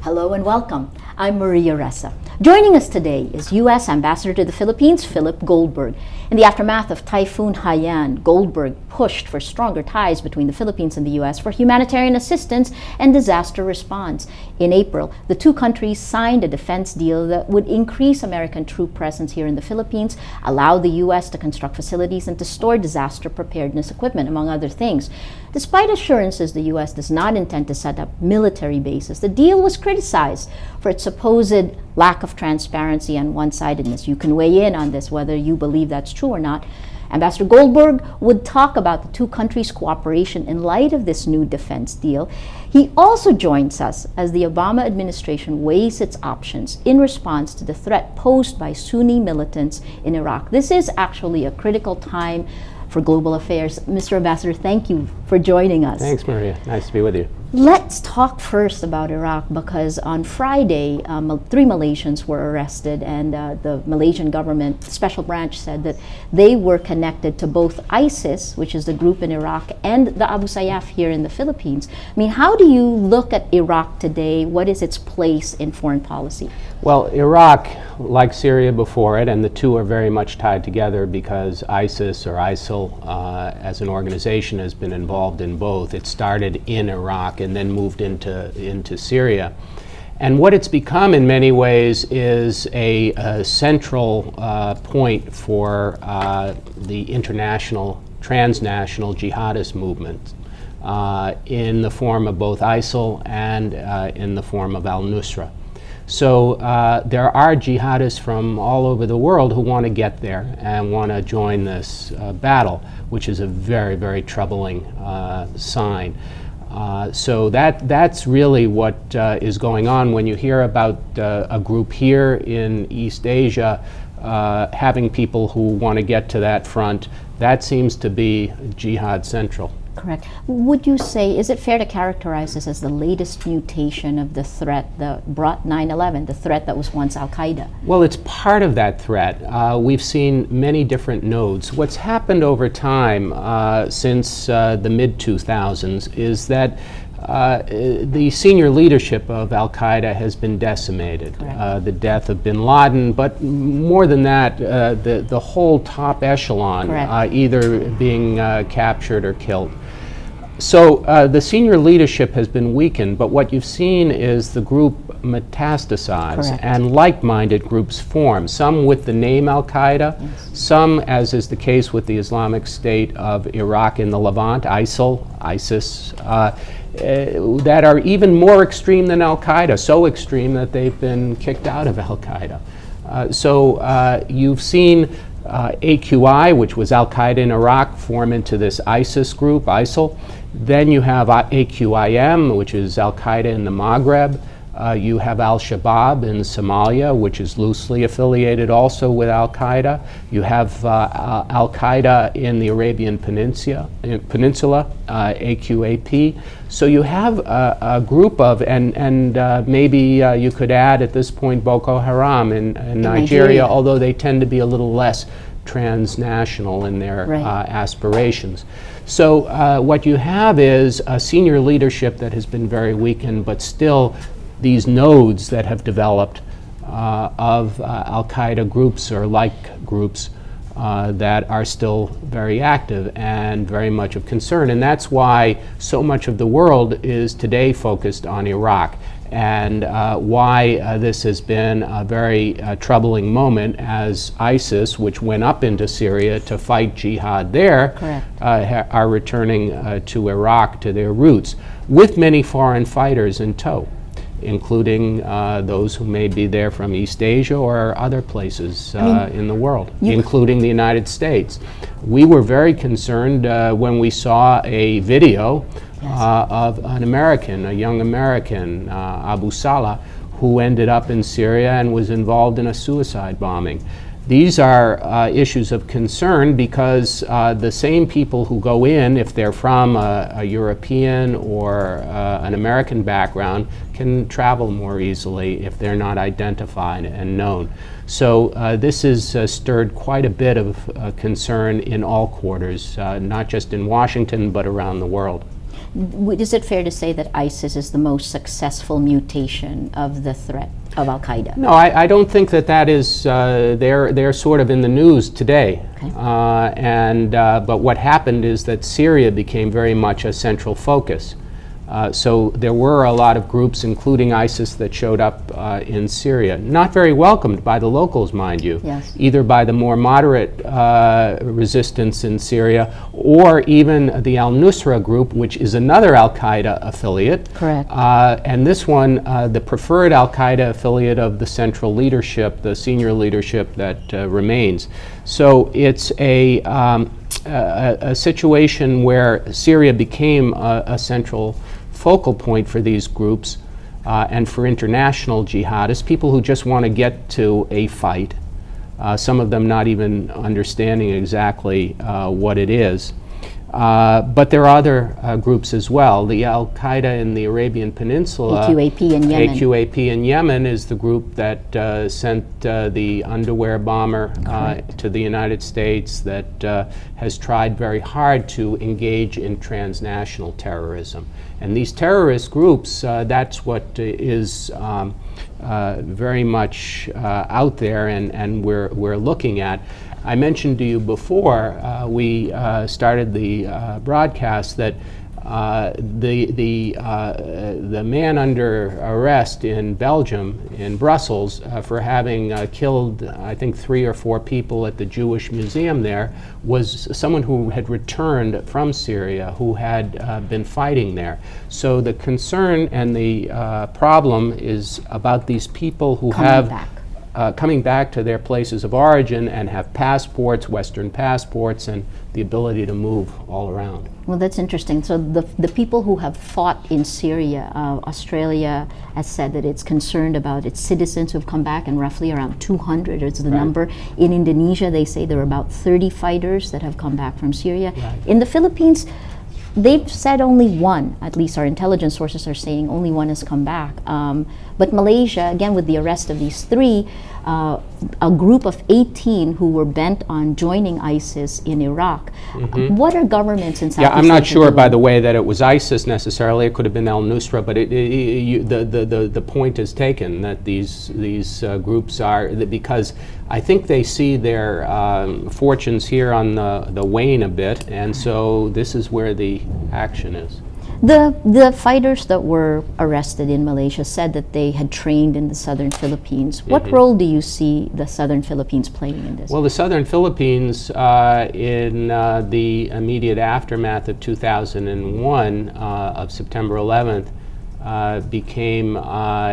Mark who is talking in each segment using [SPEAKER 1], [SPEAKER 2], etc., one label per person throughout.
[SPEAKER 1] Hello and welcome. I'm Maria Ressa. Joining us today is U.S. Ambassador to the Philippines, Philip Goldberg. In the aftermath of Typhoon Haiyan, Goldberg pushed for stronger ties between the Philippines and the U.S. for humanitarian assistance and disaster response. In April, the two countries signed a defense deal that would increase American troop presence here in the Philippines, allow the U.S. to construct facilities and to store disaster preparedness equipment, among other things. Despite assurances the U.S. does not intend to set up military bases, the deal was criticized for its supposed lack of transparency and one-sidedness. You can weigh in on this, whether you believe that's true or not. Ambassador Goldberg would talk about the two countries' cooperation in light of this new defense deal. He also joins us as the Obama administration weighs its options in response to the threat posed by Sunni militants in Iraq. This is actually a critical time for global affairs. Mr. Ambassador, thank you for joining us.
[SPEAKER 2] Thanks, Maria. Nice to be with you.
[SPEAKER 1] Let's talk first about Iraq, because on Friday, 3 Malaysians were arrested, and the Malaysian government special branch said that they were connected to both ISIS, which is the group in Iraq, and the Abu Sayyaf here in the Philippines. I mean, how do you look at Iraq today? What is its place in foreign policy?
[SPEAKER 2] Well, Iraq, like Syria before it, and the two are very much tied together because ISIS or ISIL as an organization has been involved in both. It started in Iraq and then moved into Syria. And what it's become in many ways is a central point for the international, transnational jihadist movement in the form of both ISIL and in the form of al-Nusra. So there are jihadists from all over the world who want to get there and want to join this battle, which is a very, very troubling sign. So that's really what is going on when you hear about a group here in East Asia having people who want to get to that front. That seems to be jihad central.
[SPEAKER 1] Correct. Would you say, is it fair to characterize this as the latest mutation of the threat that brought 9/11, the threat that was once Al-Qaeda?
[SPEAKER 2] Well, it's part of that threat. We've seen many different nodes. What's happened over time since the mid-2000s is that the senior leadership of Al-Qaeda has been decimated. The death of bin Laden, but more than that, the whole top echelon either being captured or killed. So the senior leadership has been weakened, but what you've seen is the group metastasize and like-minded groups form, some with the name Al-Qaeda, some, as is the case with the Islamic State of Iraq in the Levant, ISIL, ISIS, that are even more extreme than Al-Qaeda, so extreme that they've been kicked out of Al-Qaeda. So you've seen AQI, which was Al-Qaeda in Iraq, form into this ISIS group, ISIL. Then you have AQIM, which is Al-Qaeda in the Maghreb. You have Al-Shabaab in Somalia, which is loosely affiliated also with Al-Qaeda. You have Al-Qaeda in the Arabian Peninsula, AQAP. So you have a group of, and maybe you could add at this point Boko Haram in Nigeria, although they tend to be a little less transnational in their aspirations. So what you have is a senior leadership that has been very weakened, but still these nodes that have developed of Al-Qaeda groups or like groups that are still very active and very much of concern. And that's why so much of the world is today focused on Iraq, and why this has been a very troubling moment as ISIS, which went up into Syria to fight jihad there, are returning to Iraq, to their roots, with many foreign fighters in tow, including those who may be there from East Asia or other places in the world, including the United States. We were very concerned when we saw a video of an American, a young American, Abu Salah, who ended up in Syria and was involved in a suicide bombing. These are issues of concern because the same people who go in, if they're from a European or an American background, can travel more easily if they're not identified and known. So this has stirred quite a bit of concern in all quarters, not just in Washington, but around the world.
[SPEAKER 1] Is it fair to say that ISIS is the most successful mutation of the threat of Al-Qaeda?
[SPEAKER 2] No, I don't think that is, they're sort of in the news today.
[SPEAKER 1] Okay.
[SPEAKER 2] But what happened is that Syria became very much a central focus. So there were a lot of groups, including ISIS, that showed up in Syria. Not very welcomed by the locals, mind you,
[SPEAKER 1] yes.
[SPEAKER 2] either by the more moderate resistance in Syria or even the al-Nusra group, which is another al-Qaeda affiliate.
[SPEAKER 1] Correct.
[SPEAKER 2] And this one, the preferred al-Qaeda affiliate of the central leadership, the senior leadership that remains. So it's a situation where Syria became a central focal point for these groups and for international jihadists, people who just want to get to a fight, some of them not even understanding exactly what it is. But there are other groups as well. The Al-Qaeda in the Arabian Peninsula,
[SPEAKER 1] AQAP in Yemen.
[SPEAKER 2] AQAP in Yemen is the group that sent the underwear bomber to the United States, that has tried very hard to engage in transnational terrorism. And these terrorist groups, that's what is very much out there and we're looking at. I mentioned to you before we started the broadcast that the man under arrest in Belgium, in Brussels, for having killed, I think, 3 or 4 people at the Jewish Museum there, was someone who had returned from Syria, who had been fighting there. So the concern and the problem is about these people who coming back to their places of origin and have passports, Western passports, and the ability to move all around.
[SPEAKER 1] Well, that's interesting. So the people who have fought in Syria, Australia has said that it's concerned about its citizens who've come back, and roughly around 200 is the number. In Indonesia, they say there are about 30 fighters that have come back from Syria.
[SPEAKER 2] Right.
[SPEAKER 1] In the Philippines, they've said only one, at least our intelligence sources are saying only one has come back. But Malaysia, again with the arrest of these 3, a group of 18 who were bent on joining ISIS in Iraq. What are governments in Southeast Asia?
[SPEAKER 2] Yeah, I'm not sure, by the way, that it was ISIS necessarily. It could have been al-Nusra, but the point is taken that these groups are, because I think they see their fortunes here on the wane a bit, and so this is where the action is.
[SPEAKER 1] The fighters that were arrested in Malaysia said that they had trained in the southern Philippines. What role do you see the southern Philippines playing in this?
[SPEAKER 2] Well, the southern Philippines, in the immediate aftermath of 2001, of September 11th, became an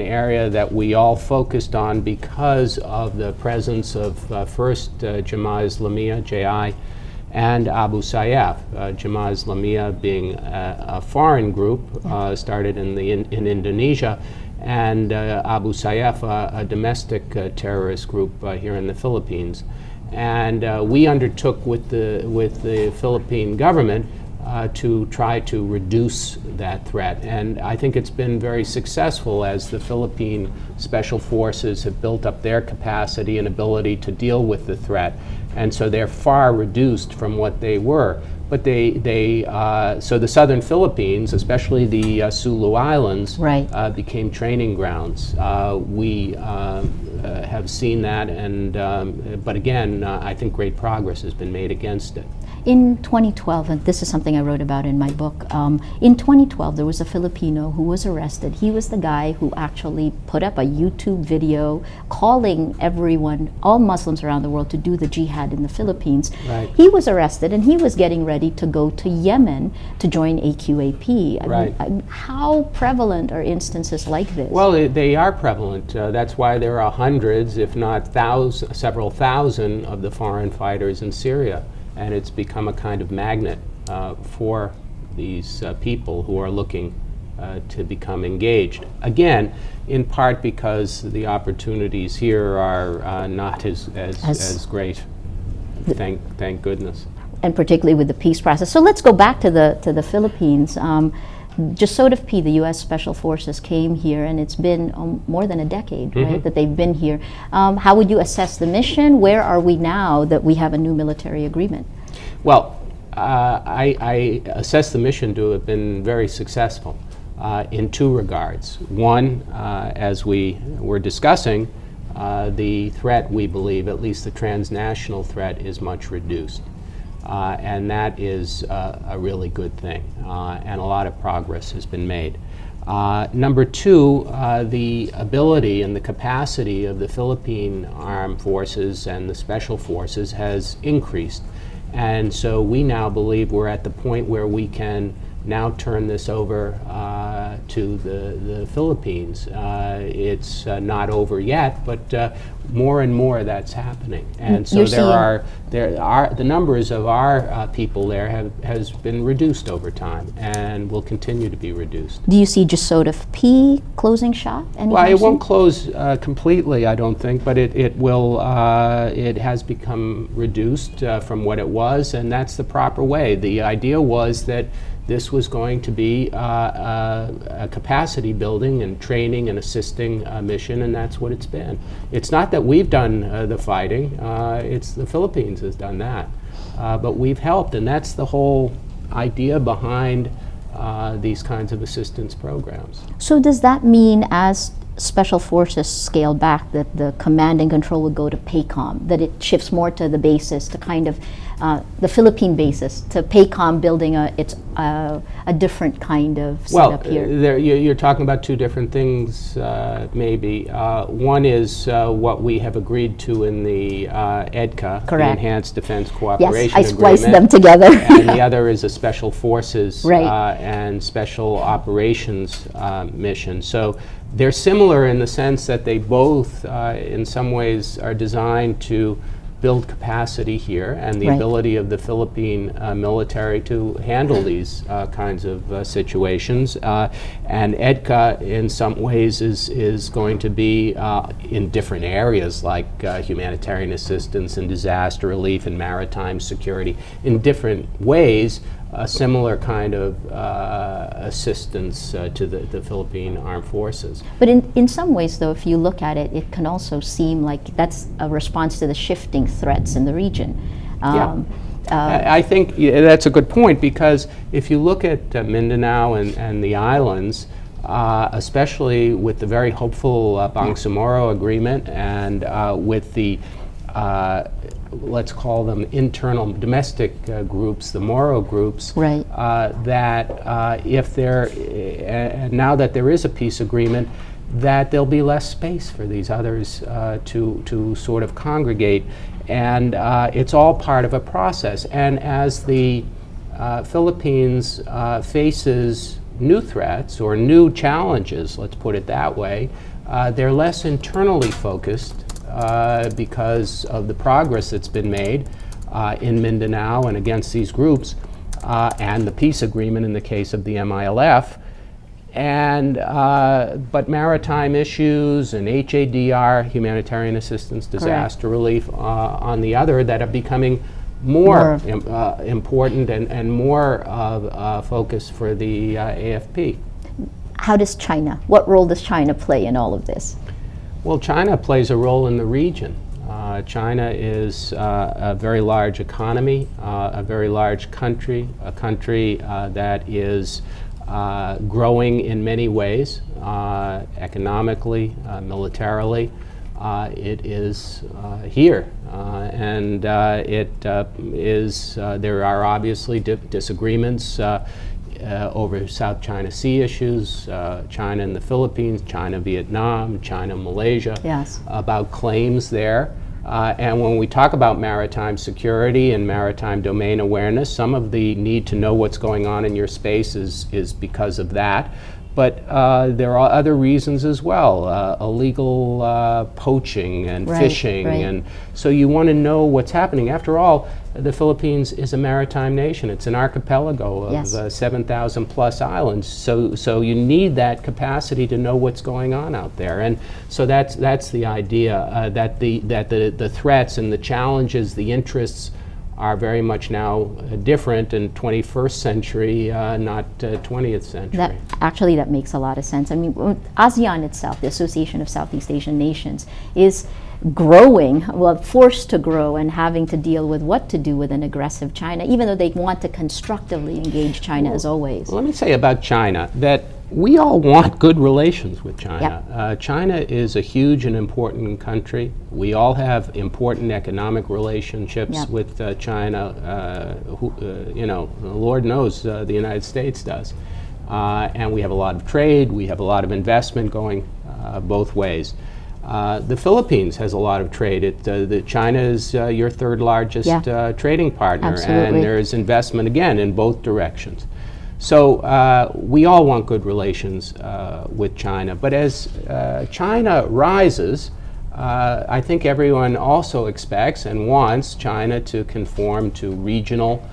[SPEAKER 2] area that we all focused on because of the presence of first Jemaah Islamiyah, JI, and Abu Sayyaf. Jemaah Islamiyah being a foreign group, started in Indonesia, and Abu Sayyaf, a domestic terrorist group here in the Philippines. And we undertook with the Philippine government to try to reduce that threat. And I think it's been very successful as the Philippine Special Forces have built up their capacity and ability to deal with the threat. And so they're far reduced from what they were. But so the southern Philippines, especially the Sulu Islands, became training grounds. We have seen that, but again, I think great progress has been made against it.
[SPEAKER 1] In 2012, and this is something I wrote about in my book, in 2012 there was a Filipino who was arrested. He was the guy who actually put up a YouTube video calling everyone, all Muslims around the world, to do the jihad in the Philippines.
[SPEAKER 2] Right.
[SPEAKER 1] He was arrested and he was getting ready to go to Yemen to join AQAP. How prevalent are instances like this?
[SPEAKER 2] Well, they are prevalent. That's why there are hundreds, if not several thousand of the foreign fighters in Syria. And it's become a kind of magnet for these people who are looking to become engaged. Again, in part because the opportunities here are not as great. Thank goodness.
[SPEAKER 1] And particularly with the peace process. So let's go back to the Philippines. Jasodif P, the U.S. Special Forces, came here, and it's been more than a decade, right, that they've been here. How would you assess the mission? Where are we now that we have a new military agreement?
[SPEAKER 2] Well, I assess the mission to have been very successful in two regards. One, as we were discussing, the threat, we believe, at least the transnational threat, is much reduced. And that is a really good thing, and a lot of progress has been made. Number two, the ability and the capacity of the Philippine Armed Forces and the Special Forces has increased. And so we now believe we're at the point where we can now turn this over to the Philippines. It's not over yet, but more and more that's happening. And so the numbers of our people there has been reduced over time and will continue to be reduced.
[SPEAKER 1] Do you see just sort of P closing shop anytime
[SPEAKER 2] Well, it
[SPEAKER 1] soon?
[SPEAKER 2] won't close completely, I don't think, but it will. It has become reduced from what it was, and that's the proper way. The idea was that this was going to be a capacity building and training and assisting mission, and that's what it's been. It's not that we've done the fighting, it's the Philippines has done that. But we've helped, and that's the whole idea behind these kinds of assistance programs.
[SPEAKER 1] So does that mean as Special Forces scale back that the command and control would go to PACOM, that it shifts more to the basis, to kind of the Philippine basis, to PACOM building a different kind of setup here?
[SPEAKER 2] You're talking about two different things, maybe. One is what we have agreed to in the EDCA, the Enhanced Defense Cooperation
[SPEAKER 1] Agreement. Yes, I spliced
[SPEAKER 2] them
[SPEAKER 1] together.
[SPEAKER 2] And the other is a Special Forces
[SPEAKER 1] right.
[SPEAKER 2] And Special Operations mission. So they're similar in the sense that they both, in some ways, are designed to build capacity here and the
[SPEAKER 1] right.
[SPEAKER 2] ability of the Philippine military to handle these kinds of situations. And EDCA, in some ways, is going to be in different areas like humanitarian assistance and disaster relief and maritime security, in different ways, a similar kind of assistance to the Philippine Armed Forces.
[SPEAKER 1] But in some ways, though, if you look at it, it can also seem like that's a response to the shifting threats in the region.
[SPEAKER 2] I think that's a good point, because if you look at Mindanao and the islands, especially with the very hopeful Bangsamoro Agreement and with the let's call them internal domestic groups, the Moro groups,
[SPEAKER 1] right.
[SPEAKER 2] That if there, now that there is a peace agreement, that there'll be less space for these others to sort of congregate. And it's all part of a process. And as the Philippines faces new threats or new challenges, let's put it that way, they're less internally focused because of the progress that's been made in Mindanao and against these groups, and the peace agreement in the case of the MILF. And but maritime issues and HADR, humanitarian assistance, disaster relief, on the other, that are becoming more important and more of focus for the AFP.
[SPEAKER 1] How does China, what role does China play in all of this?
[SPEAKER 2] Well, China plays a role in the region. China is a very large economy, a very large country, a country that is growing in many ways, economically, militarily. It is here, and it is. There are obviously disagreements over South China Sea issues, China and the Philippines, China, Vietnam, China, Malaysia,
[SPEAKER 1] yes.
[SPEAKER 2] about claims there. And when we talk about maritime security and maritime domain awareness, some of the need to know what's going on in your space is because of that. But there are other reasons as well, illegal poaching and fishing. And so you want to know what's happening. After all, the Philippines is a maritime nation. It's an archipelago of 7,000 plus islands. So you need that capacity to know what's going on out there. And so that's the idea, that the threats and the challenges, the interests, are very much now different in 21st century, not 20th century.
[SPEAKER 1] That makes a lot of sense. I mean, ASEAN itself, the Association of Southeast Asian Nations, is growing, well, forced to grow and having to deal with what to do with an aggressive China, even though they want to constructively engage China as always.
[SPEAKER 2] Let me say about China that we all want good relations with China. China is a huge and important country. We all have important economic relationships with China. Lord knows the United States does. And we have a lot of trade, we have a lot of investment going both ways. The Philippines has a lot of trade. China is your third largest trading partner.
[SPEAKER 1] Absolutely.
[SPEAKER 2] And there's investment, again, in both directions. So we all want good relations with China. But as China rises, I think everyone also expects and wants China to conform to regional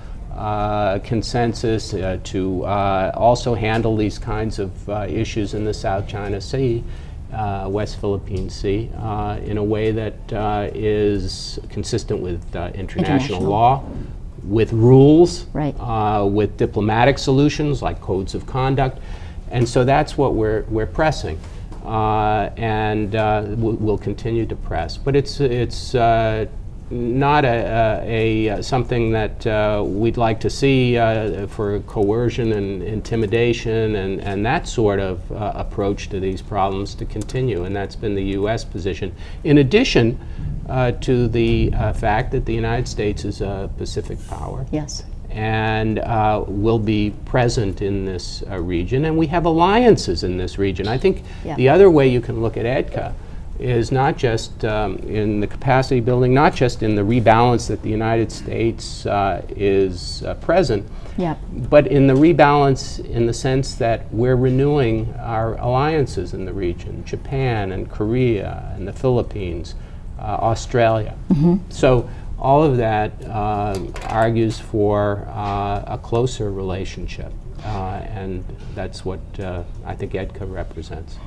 [SPEAKER 2] consensus, to also handle these kinds of issues in the South China Sea, West Philippine Sea, in a way that is consistent with international law, with rules, with diplomatic solutions like codes of conduct. And so that's what we're pressing. And we'll continue to press. But it's not something that we'd like to see for coercion and intimidation and that sort of approach to these problems to continue, and that's been the U.S. position. In addition to the fact that the United States is a Pacific power.
[SPEAKER 1] Yes.
[SPEAKER 2] And will be present in this region, and we have alliances in this region. I think the other way you can look at EDCA is not just in the capacity building, not just in the rebalance that the United States is present, but in the rebalance in the sense that we're renewing our alliances in the region, Japan and Korea and the Philippines, Australia. So all of that argues for a closer relationship, and that's what I think EDCA represents.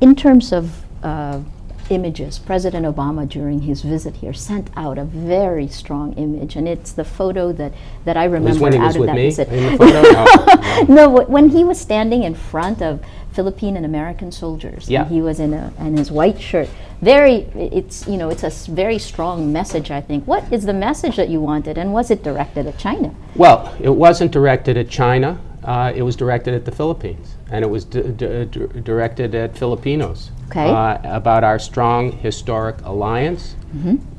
[SPEAKER 1] In terms of images, President Obama during his visit here sent out a very strong image, and it's the photo that I remember
[SPEAKER 2] when he was
[SPEAKER 1] out of
[SPEAKER 2] with
[SPEAKER 1] that
[SPEAKER 2] me
[SPEAKER 1] visit.
[SPEAKER 2] in the photo?
[SPEAKER 1] No, when he was standing in front of Philippine and American soldiers, and he was in his white shirt. It's a very strong message, I think. What is the message that you wanted, and was it directed at China?
[SPEAKER 2] Well, it wasn't directed at China. It was directed at the Philippines, and it was directed at Filipinos about our strong historic alliance.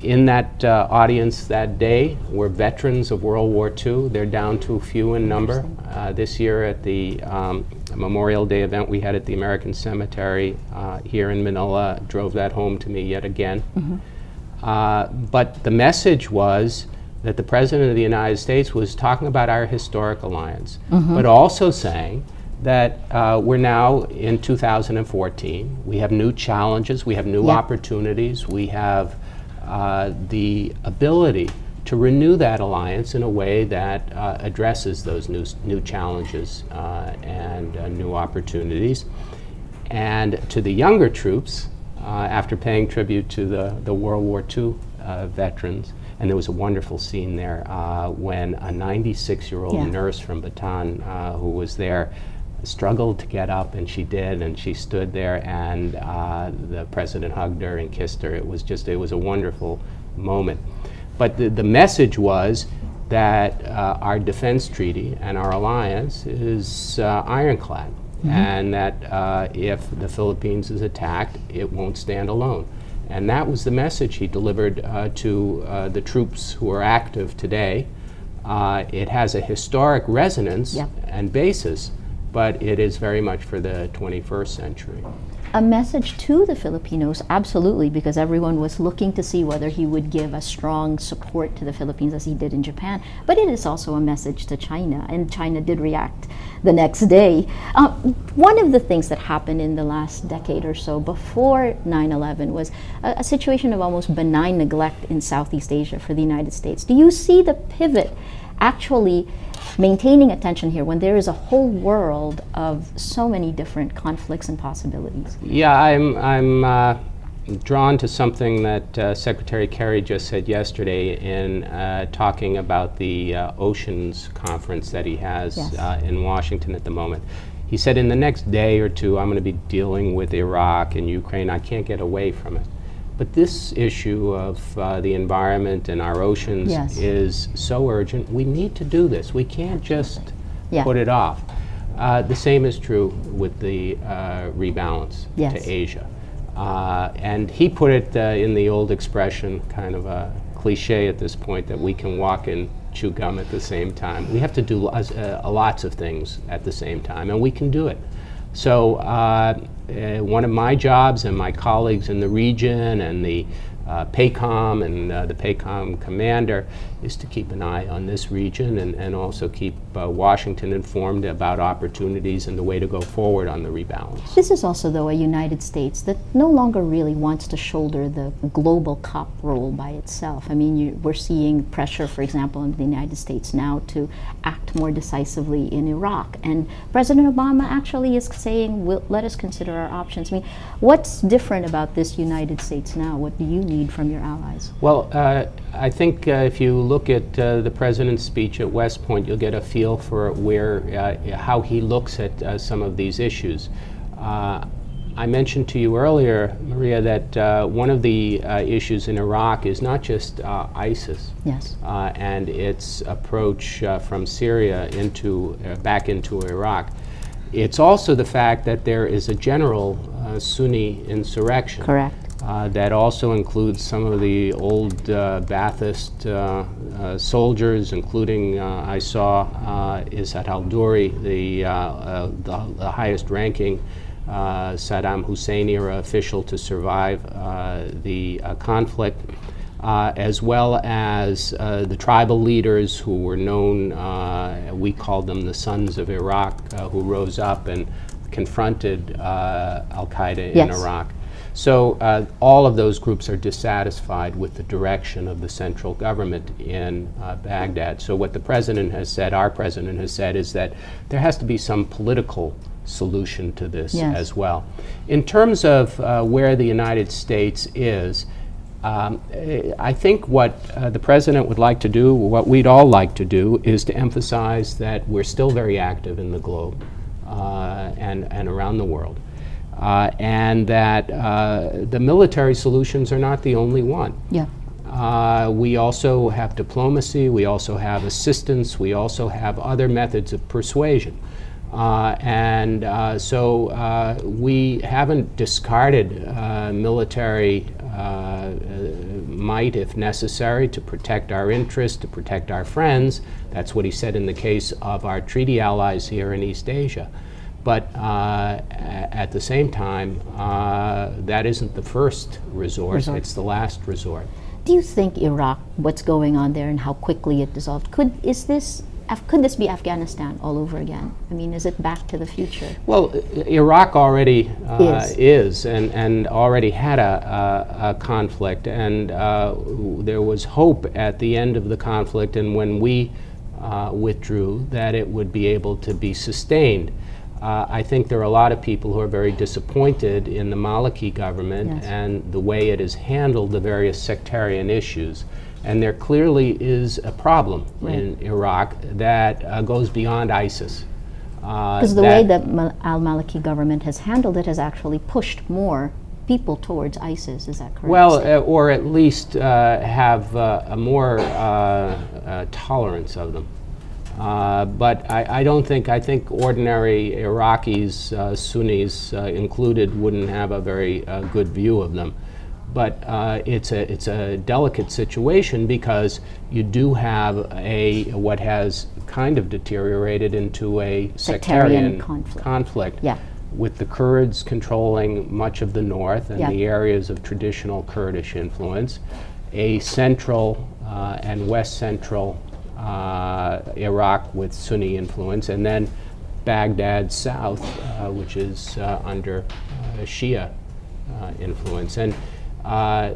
[SPEAKER 2] In that audience that day were veterans of World War II. They're down to few in number. This year at the Memorial Day event we had at the American Cemetery here in Manila drove that home to me yet again. But the message was that the President of the United States was talking about our historic alliance, but also saying that we're now in 2014. We have new challenges, we have new opportunities, we have the ability to renew that alliance in a way that addresses those new challenges and new opportunities. And to the younger troops, after paying tribute to the World War II veterans, and there was a wonderful scene there when a 96-year-old nurse from Bataan who was there struggled to get up, and she did, and she stood there, and the president hugged her and kissed her. It was a wonderful moment. But the message was that our defense treaty and our alliance is ironclad, and that if the Philippines is attacked, it won't stand alone. And that was the message he delivered to the troops who are active today. It has a historic resonance and basis, but it is very much for the 21st century.
[SPEAKER 1] A message to the Filipinos, absolutely, because everyone was looking to see whether he would give a strong support to the Philippines as he did in Japan. But it is also a message to China, and China did react the next day. One of the things that happened in the last decade or so before 9/11 was a situation of almost benign neglect in Southeast Asia for the United States. Do you see the pivot actually maintaining attention here when there is a whole world of so many different conflicts and possibilities?
[SPEAKER 2] Yeah, I'm drawn to something that Secretary Kerry just said yesterday in talking about the Oceans Conference that he has in Washington at the moment. He said, in the next day or two, I'm going to be dealing with Iraq and Ukraine. I can't get away from it. But this issue of the environment and our oceans
[SPEAKER 1] Yes.
[SPEAKER 2] is so urgent. We need to do this. We can't just
[SPEAKER 1] Yeah.
[SPEAKER 2] put it off. The same is true with the rebalance
[SPEAKER 1] Yes.
[SPEAKER 2] to Asia. And he put it in the old expression, kind of a cliche at this point, that we can walk and chew gum at the same time. We have to do lots of things at the same time, and we can do it. So one of my jobs and my colleagues in the region and the PACOM and the PACOM commander is to keep an eye on this region and also keep Washington informed about opportunities and the way to go forward on the rebalance.
[SPEAKER 1] This is also, though, a United States that no longer really wants to shoulder the global cop role by itself. I mean, we're seeing pressure, for example, in the United States now to act more decisively in Iraq. And President Obama actually is saying, let us consider our options. I mean, what's different about this United States now? What do you need from your allies?
[SPEAKER 2] Well, I think if you look at the president's speech at West Point, you'll get a feel for how he looks at some of these issues. I mentioned to you earlier, Maria, that one of the issues in Iraq is not just ISIS.
[SPEAKER 1] Yes.
[SPEAKER 2] And its approach from Syria back into Iraq. It's also the fact that there is a general Sunni insurrection.
[SPEAKER 1] Correct.
[SPEAKER 2] That also includes some of the old Ba'athist soldiers, including I saw Izzat al-Duri, the highest-ranking Saddam Hussein-era official to survive the conflict, as well as the tribal leaders who were known, we called them the Sons of Iraq, who rose up and confronted al-Qaeda in Iraq. So all of those groups are dissatisfied with the direction of the central government in Baghdad. So what the president has said, our president has said, is that there has to be some political solution to this as well. In terms of where the United States is, I think what the president would like to do, what we'd all like to do, is to emphasize that we're still very active in the globe and around the world. And that the military solutions are not the only one. Yeah. We also have diplomacy, we also have assistance, we also have other methods of persuasion. So we haven't discarded military might if necessary to protect our interests, to protect our friends. That's what he said in the case of our treaty allies here in East Asia. But at the same time, that isn't the first resort, it's the last resort.
[SPEAKER 1] Do you think Iraq, what's going on there and how quickly it dissolved, could this be Afghanistan all over again? I mean, is it back to the future?
[SPEAKER 2] Well, Iraq already is and already had a conflict, and there was hope at the end of the conflict, and when we withdrew, that it would be able to be sustained. I think there are a lot of people who are very disappointed in the Maliki government and the way it has handled the various sectarian issues. And there clearly is a problem in Iraq that goes beyond ISIS.
[SPEAKER 1] Because the way that al-Maliki government has handled it has actually pushed more people towards ISIS, is that correct?
[SPEAKER 2] Well, or at least have a more tolerance of them. But I think ordinary Iraqis, Sunnis included, wouldn't have a very good view of them. But it's a delicate situation because you do have what has kind of deteriorated into a sectarian conflict. Yeah. With the Kurds controlling much of the north and the areas of traditional Kurdish influence, a central and west central Iraq with Sunni influence, and then Baghdad south, which is under Shia influence. And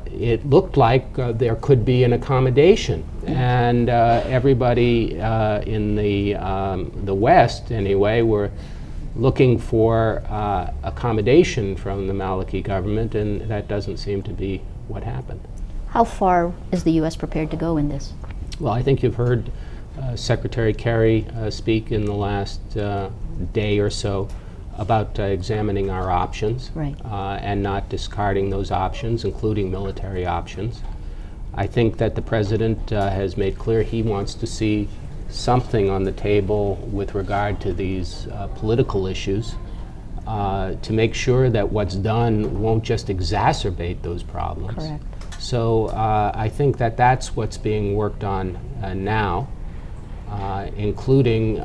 [SPEAKER 2] it looked like there could be an accommodation, and everybody in the West, anyway, were looking for accommodation from the Maliki government, and that doesn't seem to be what happened.
[SPEAKER 1] How far is the U.S. prepared to go in this?
[SPEAKER 2] Well, I think you've heard Secretary Kerry speak in the last day or so about examining our options,
[SPEAKER 1] Right.
[SPEAKER 2] and not discarding those options, including military options. I think that the president has made clear he wants to see something on the table with regard to these political issues, to make sure that what's done won't just exacerbate those problems.
[SPEAKER 1] Correct.
[SPEAKER 2] So I think that that's what's being worked on now, including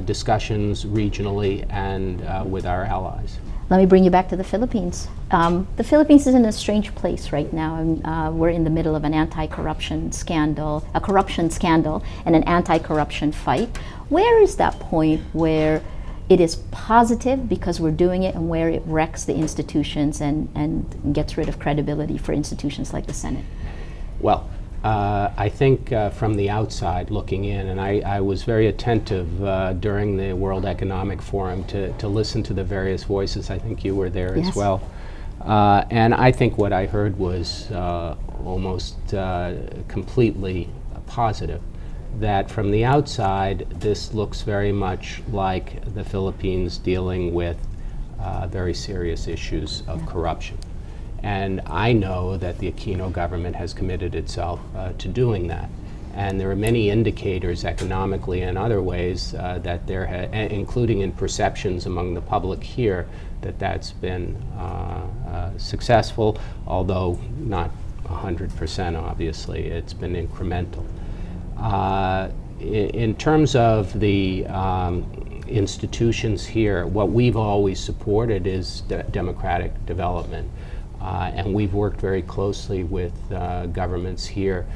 [SPEAKER 2] discussions regionally and with our allies.
[SPEAKER 1] Let me bring you back to the Philippines. The Philippines is in a strange place right now. We're in the middle of an anti-corruption scandal, a corruption scandal, and an anti-corruption fight. Where is that point where it is positive because we're doing it, and where it wrecks the institutions and gets rid of credibility for institutions like the Senate?
[SPEAKER 2] Well, I think from the outside looking in, and I was very attentive during the World Economic Forum to listen to the various voices. I think you were there
[SPEAKER 1] Yes.
[SPEAKER 2] as well. And I think what I heard was almost completely positive. That from the outside, this looks very much like the Philippines dealing with very serious issues of corruption. And I know that the Aquino government has committed itself to doing that. And there are many indicators economically and other ways that there, including in perceptions among the public here, that that's been successful, although not 100% obviously. It's been incremental. In terms of the institutions here, what we've always supported is democratic development. And we've worked very closely with governments here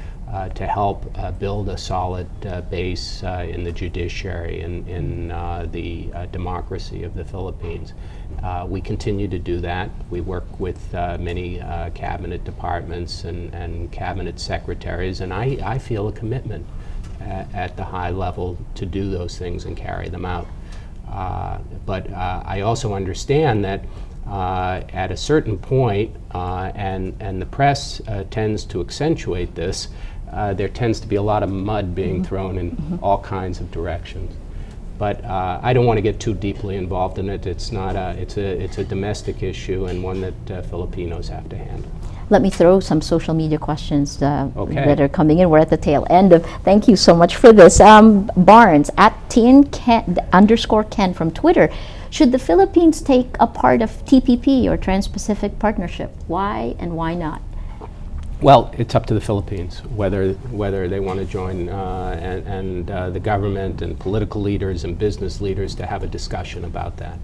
[SPEAKER 2] to help build a solid base in the judiciary and in the democracy of the Philippines. We continue to do that. We work with many cabinet departments and cabinet secretaries, and I feel a commitment at the high level to do those things and carry them out. But I also understand that at a certain point, and the press tends to accentuate this, there tends to be a lot of mud being thrown in all kinds of directions. But I don't want to get too deeply involved in it. It's not it's a domestic issue and one that Filipinos have to handle.
[SPEAKER 1] Let me throw some social media questions
[SPEAKER 2] Okay.
[SPEAKER 1] that are coming in. We're at the tail end of. Thank you so much for this. Barnes at @TN_Ken from Twitter. Should the Philippines take a part of TPP or Trans-Pacific Partnership? Why and why not?
[SPEAKER 2] Well, it's up to the Philippines whether they want to join, and the government and political leaders and business leaders to have a discussion about that.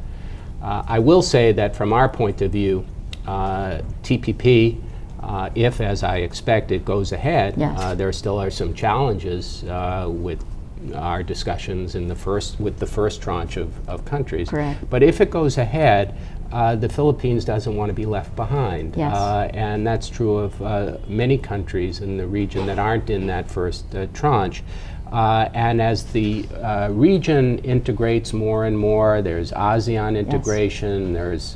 [SPEAKER 2] I will say that from our point of view, TPP, if, as I expect, it goes ahead,
[SPEAKER 1] Yes.
[SPEAKER 2] there still are some challenges with our discussions with the first tranche of countries.
[SPEAKER 1] Correct.
[SPEAKER 2] But if it goes ahead, the Philippines doesn't want to be left behind.
[SPEAKER 1] Yes.
[SPEAKER 2] And that's true of many countries in the region that aren't in that first tranche. And as the region integrates more and more, there's ASEAN integration, there's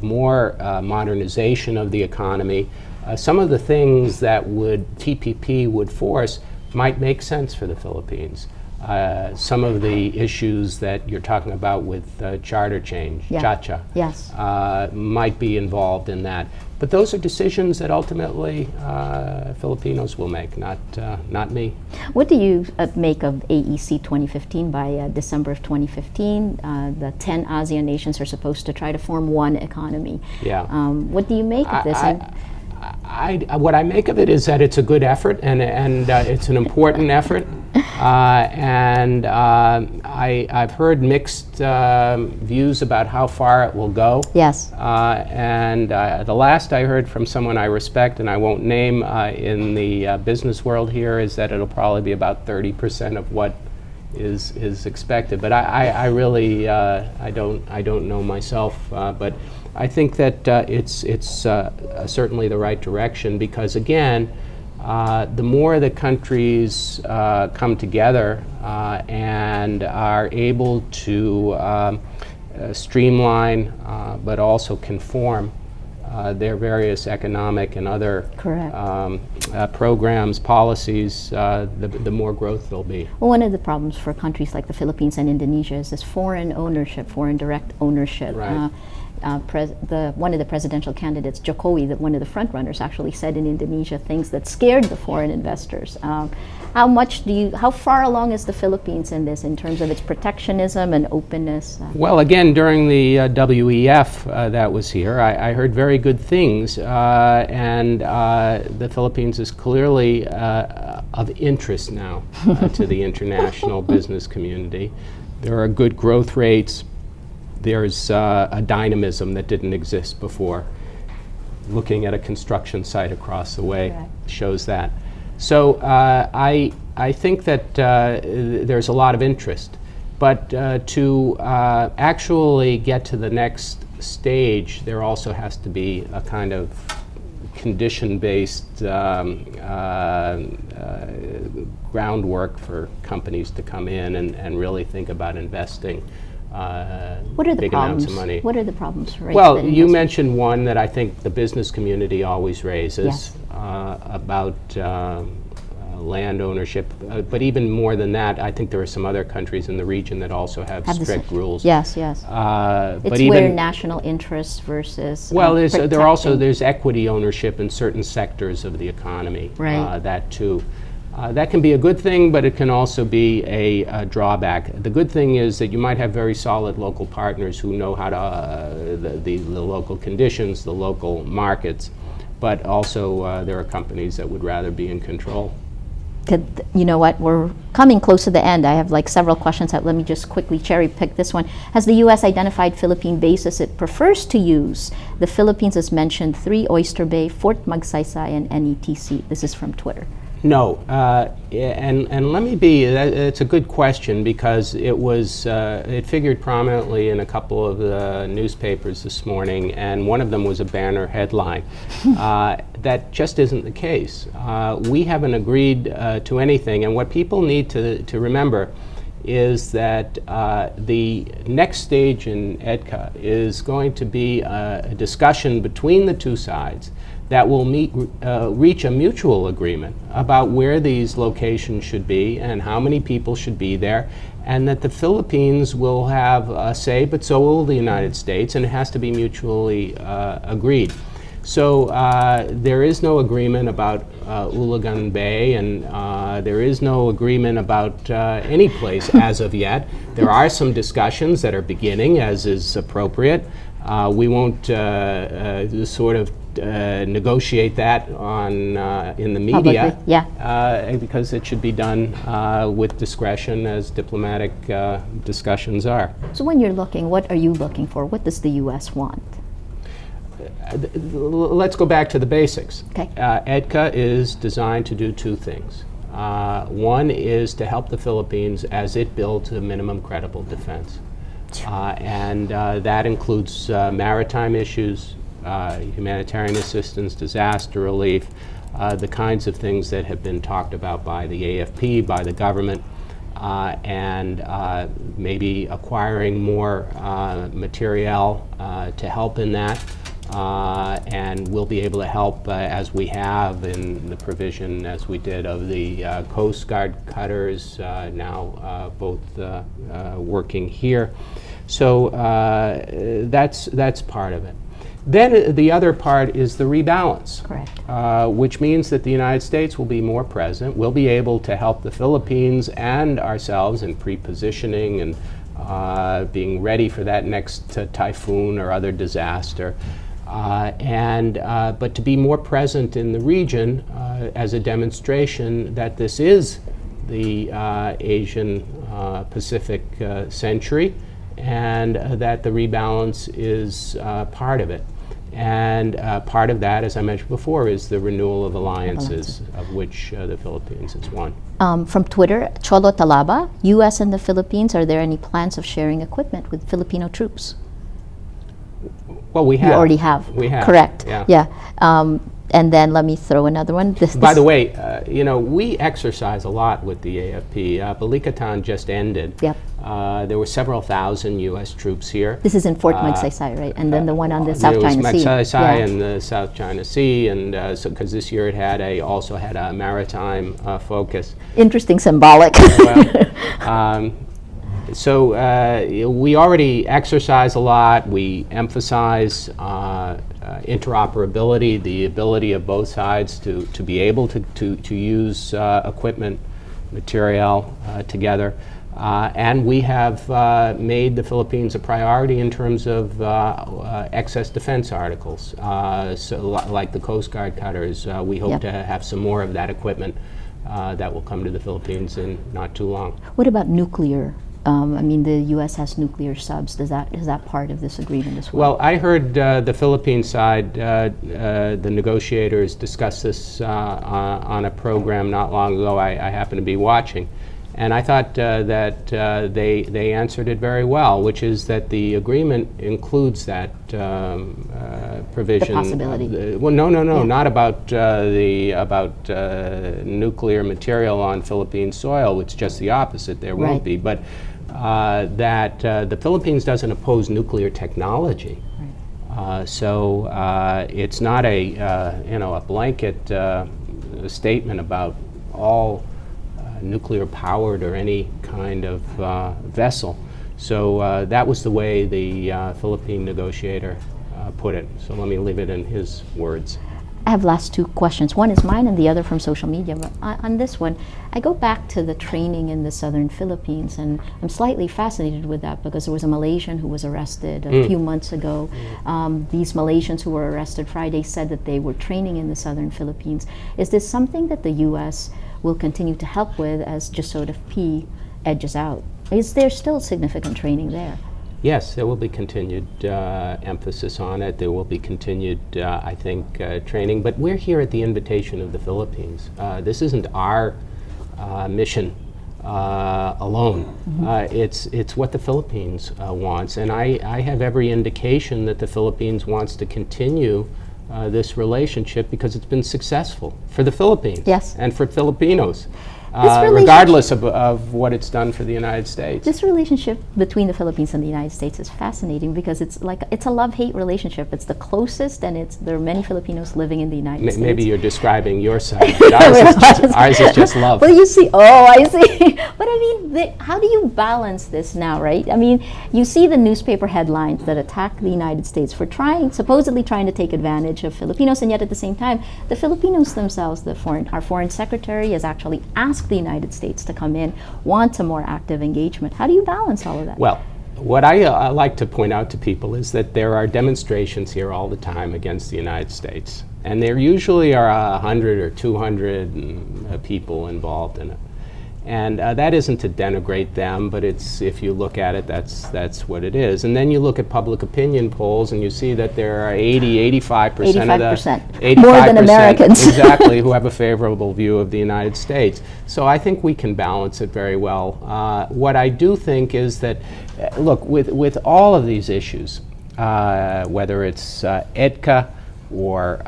[SPEAKER 2] more modernization of the economy. Some of the things that TPP would force might make sense for the Philippines. Some of the issues that you're talking about with charter change, Cha-Cha,
[SPEAKER 1] Yes.
[SPEAKER 2] might be involved in that. But those are decisions that ultimately Filipinos will make, not me.
[SPEAKER 1] What do you make of AEC 2015? By December of 2015, the 10 ASEAN nations are supposed to try to form one economy.
[SPEAKER 2] Yeah.
[SPEAKER 1] What do you make of this?
[SPEAKER 2] What I make of it is that it's a good effort, and it's an important effort. And I've heard mixed views about how far it will go.
[SPEAKER 1] Yes.
[SPEAKER 2] And the last I heard from someone I respect, and I won't name in the business world here, is that it'll probably be about 30% of what is expected. But I really I don't know myself. But I think that it's certainly the right direction, because again, the more the countries come together and are able to streamline but also conform their various economic and other
[SPEAKER 1] Correct.
[SPEAKER 2] programs, policies, the more growth there'll be.
[SPEAKER 1] Well, one of the problems for countries like the Philippines and Indonesia is this foreign ownership, foreign direct ownership.
[SPEAKER 2] Right.
[SPEAKER 1] One of the presidential candidates, Jokowi, one of the front runners, actually said in Indonesia things that scared the foreign investors. How far along is the Philippines in this in terms of its protectionism and openness?
[SPEAKER 2] Well, again, during the WEF that was here, I heard very good things, and the Philippines is clearly of interest now to the international business community. There are good growth rates. There's a dynamism that didn't exist before. Looking at a construction site across the way shows that. So I think that there's a lot of interest. But to actually get to the next stage, there also has to be a kind of condition-based groundwork for companies to come in and really think about investing.
[SPEAKER 1] What are the
[SPEAKER 2] big
[SPEAKER 1] problems?
[SPEAKER 2] amounts of money.
[SPEAKER 1] What are the problems for
[SPEAKER 2] Well, you mentioned one that I think the business community always raises,
[SPEAKER 1] Yes.
[SPEAKER 2] about land ownership. But even more than that, I think there are some other countries in the region that also have strict rules.
[SPEAKER 1] Yes, yes.
[SPEAKER 2] But
[SPEAKER 1] It's
[SPEAKER 2] even
[SPEAKER 1] where national interests versus
[SPEAKER 2] well,
[SPEAKER 1] protecting.
[SPEAKER 2] there's equity ownership in certain sectors of the economy.
[SPEAKER 1] Right.
[SPEAKER 2] That too. That can be a good thing, but it can also be a drawback. The good thing is that you might have very solid local partners who know how to the local conditions, the local markets, but also there are companies that would rather be in control.
[SPEAKER 1] You know what, we're coming close to the end. I have like several questions. Let me just quickly cherry pick this one. Has the U.S. identified Philippine bases it prefers to use? The Philippines has mentioned 3 Oyster Bay, Fort Magsaysay, and NETC. This is from Twitter.
[SPEAKER 2] No, and let me be, it's a good question because it figured prominently in a couple of the newspapers this morning, and one of them was a banner headline. That just isn't the case. We haven't agreed to anything, and what people need to remember is that the next stage in EDCA is going to be a discussion between the two sides that will reach a mutual agreement about where these locations should be and how many people should be there, and that the Philippines will have a say, but so will the United States, and it has to be mutually agreed. So there is no agreement about Ulagan Bay, and there is no agreement about any place as of yet. There are some discussions that are beginning, as is appropriate. We won't sort of negotiate that in the media, because it should be done with discretion, as diplomatic discussions are.
[SPEAKER 1] So when you're looking, what are you looking for? What does the U.S. want?
[SPEAKER 2] Let's go back to the basics.
[SPEAKER 1] Okay.
[SPEAKER 2] EDCA is designed to do 2 things. One is to help the Philippines as it builds a minimum credible defense. And that includes maritime issues, humanitarian assistance, disaster relief, the kinds of things that have been talked about by the AFP, by the government, and maybe acquiring more materiel to help in that. And we'll be able to help as we have in the provision, as we did, of the Coast Guard cutters, now both working here. So that's part of it. Then the other part is the rebalance.
[SPEAKER 1] Correct.
[SPEAKER 2] Which means that the United States will be more present. We'll be able to help the Philippines and ourselves in pre-positioning and being ready for that next typhoon or other disaster. But to be more present in the region as a demonstration that this is the Asian Pacific century, and that the rebalance is part of it. And part of that, as I mentioned before, is the renewal of alliances, of which the Philippines is one.
[SPEAKER 1] From Twitter, Cholo Talaba, U.S. and the Philippines, are there any plans of sharing equipment with Filipino troops?
[SPEAKER 2] Well, we have.
[SPEAKER 1] You already have.
[SPEAKER 2] We have.
[SPEAKER 1] Correct.
[SPEAKER 2] Yeah.
[SPEAKER 1] And then let me throw another one.
[SPEAKER 2] By the way, we exercise a lot with the AFP. Balikatan just ended.
[SPEAKER 1] Yep.
[SPEAKER 2] There were several thousand U.S. troops here.
[SPEAKER 1] This is in Fort Magsaysay, right? And then the one on the South
[SPEAKER 2] There was
[SPEAKER 1] China Sea.
[SPEAKER 2] Magsaysay and the South China Sea, and so because this year it also had a maritime focus.
[SPEAKER 1] Interesting symbolic.
[SPEAKER 2] Well, we already exercise a lot. We emphasize interoperability, the ability of both sides to be able to use equipment, material together. And we have made the Philippines a priority in terms of excess defense articles. Like the Coast Guard cutters, we hope to have some more of that equipment that will come to the Philippines in not too long.
[SPEAKER 1] What about nuclear? I mean, the U.S. has nuclear subs. Is that part of this agreement as well?
[SPEAKER 2] Well, I heard the Philippine side, the negotiators discuss this on a program not long ago. I happened to be watching. And I thought that they answered it very well, which is that the agreement includes that provision.
[SPEAKER 1] The possibility.
[SPEAKER 2] Well, no, not about nuclear material on Philippine soil. It's just the opposite. There won't be, but that the Philippines doesn't oppose nuclear technology. So it's not a blanket statement about all nuclear-powered or any kind of vessel. So that was the way the Philippine negotiator put it. So let me leave it in his words.
[SPEAKER 1] I have last two questions. One is mine and the other from social media. But on this one, I go back to the training in the southern Philippines, and I'm slightly fascinated with that because there was a Malaysian who was arrested a few months ago. These Malaysians who were arrested Friday said that they were training in the southern Philippines. Is this something that the U.S. will continue to help with as just sort of P edges out? Is there still significant training there?
[SPEAKER 2] Yes, there will be continued emphasis on it. There will be continued, I think, training. But we're here at the invitation of the Philippines. This isn't our mission alone. It's what the Philippines wants. And I have every indication that the Philippines wants to continue this relationship because it's been successful for the Philippines and for Filipinos. Regardless of what it's done for the United States.
[SPEAKER 1] This relationship between the Philippines and the United States is fascinating because it's a love-hate relationship. It's the closest, and there are many Filipinos living in the United States.
[SPEAKER 2] Maybe you're describing your side. Ours is just love.
[SPEAKER 1] Well, you see, I see. But I mean, how do you balance this now, right? I mean, you see the newspaper headlines that attack the United States for supposedly trying to take advantage of Filipinos, and yet at the same time, the Filipinos themselves, our foreign secretary has actually asked the United States to come in, want a more active engagement. How do you balance all of that?
[SPEAKER 2] Well, what I like to point out to people is that there are demonstrations here all the time against the United States. And there usually are 100 or 200 people involved in it. And that isn't to denigrate them, but if you look at it, that's what it is. And then you look at public opinion polls, and you see that there are 85% of the
[SPEAKER 1] more than Americans
[SPEAKER 2] exactly who have a favorable view of the United States. So I think we can balance it very well. What I do think is that, look, with all of these issues, whether it's EDCA or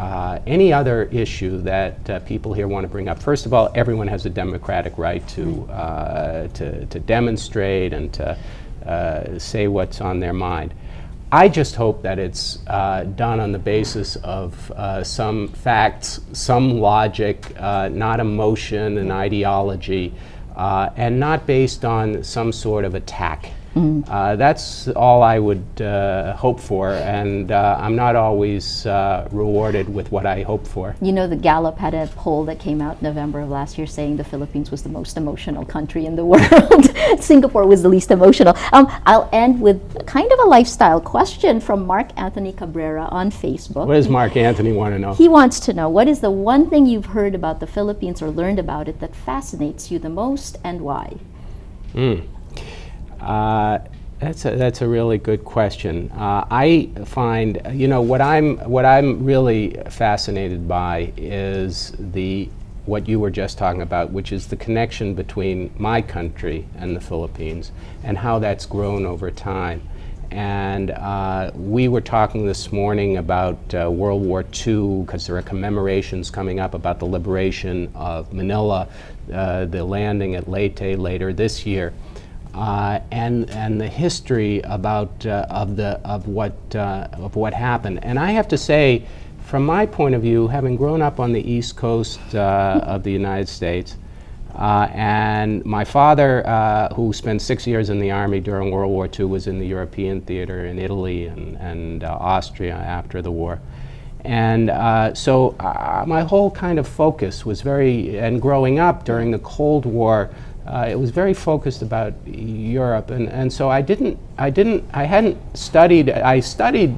[SPEAKER 2] any other issue that people here want to bring up. First of all, everyone has a democratic right to demonstrate and to say what's on their mind. I just hope that it's done on the basis of some facts, some logic, not emotion and ideology, and not based on some sort of attack. That's all I would hope for, and I'm not always rewarded with what I hope for.
[SPEAKER 1] You know, the Gallup had a poll that came out in November of last year saying the Philippines was the most emotional country in the world. Singapore was the least emotional. I'll end with kind of a lifestyle question from Mark Anthony Cabrera on Facebook.
[SPEAKER 2] What does Mark Anthony want to know?
[SPEAKER 1] He wants to know, what is the one thing you've heard about the Philippines or learned about it that fascinates you the most, and why?
[SPEAKER 2] That's a really good question. I find, what I'm really fascinated by is what you were just talking about, which is the connection between my country and the Philippines and how that's grown over time. And we were talking this morning about World War II, because there are commemorations coming up about the liberation of Manila, the landing at Leyte later this year. and the history about of what happened. And I have to say, from my point of view, having grown up on the East Coast of the United States, and my father, who spent 6 years in the Army during World War II, was in the European theater in Italy and Austria after the war. And so my whole kind of focus was and growing up during the Cold War, it was very focused about Europe, and so I studied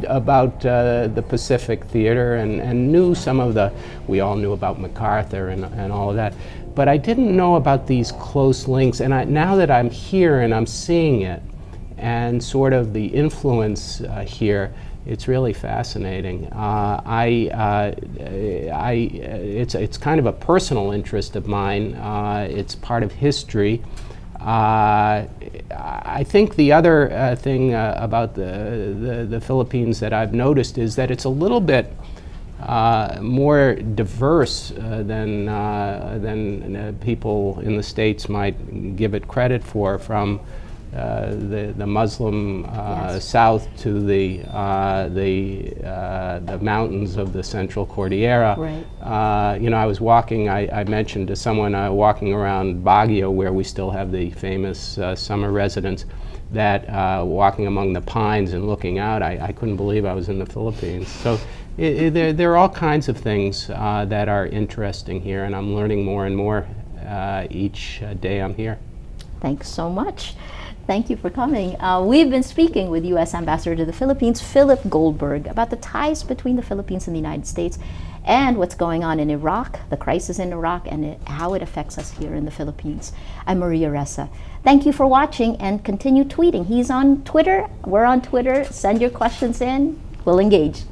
[SPEAKER 2] about the Pacific Theater and knew some of we all knew about MacArthur and all of that, but I didn't know about these close links, and now that I'm here and I'm seeing it, and sort of the influence here, it's really fascinating. It's kind of a personal interest of mine. It's part of history. I think the other thing about the Philippines that I've noticed is that it's a little bit more diverse than people in the States might give it credit for, from the Muslim south to the mountains of the Central Cordillera.
[SPEAKER 1] Right.
[SPEAKER 2] I was walking. I mentioned to someone walking around Baguio, where we still have the famous summer residence, that walking among the pines and looking out, I couldn't believe I was in the Philippines. So there are all kinds of things that are interesting here, and I'm learning more and more each day I'm here.
[SPEAKER 1] Thanks so much. Thank you for coming. We've been speaking with U.S. Ambassador to the Philippines, Philip Goldberg, about the ties between the Philippines and the United States and what's going on in Iraq, the crisis in Iraq, and how it affects us here in the Philippines. I'm Maria Ressa. Thank you for watching, and continue tweeting. He's on Twitter. We're on Twitter. Send your questions in. We'll engage.